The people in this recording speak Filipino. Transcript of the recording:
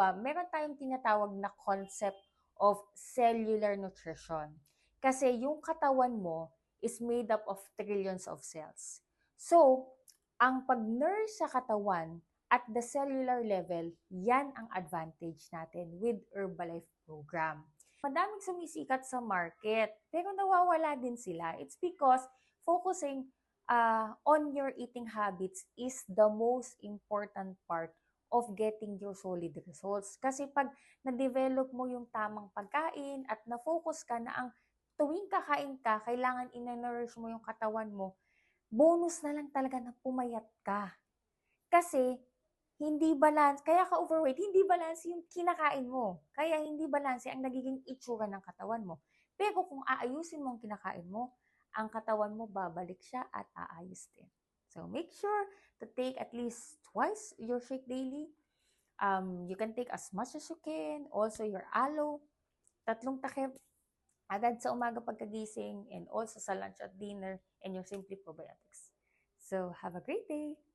ba, meron tayong tinatawag na concept of cellular nutrition. Kasi yung katawan mo is made up of trillions of cells. So, ang pag-nurse sa katawan at the cellular level, yan ang advantage natin with Herbalife program. Madaming sumisikat sa market, pero nawawala din sila. It's because focusing on your eating habits is the most important part of getting your solid results. Kasi pag na-develop mo yung tamang pagkain at na-focus ka na ang tuwing kakain ka, kailangan ina-nourish mo yung katawan mo, bonus na lang talaga na pumayat ka. Kasi hindi balance, kaya ka overweight, hindi balance yung kinakain mo. Kaya hindi balance ang nagiging itsura ng katawan mo. Pero kung aayusin mo ang kinakain mo, ang katawan mo babalik siya at aayos din. So make sure to take at least twice your shake daily. You can take as much as you can. Also your aloe, 3 takip agad sa umaga pagkagising and also sa lunch at dinner and your Simply Probiotics. So have a great day!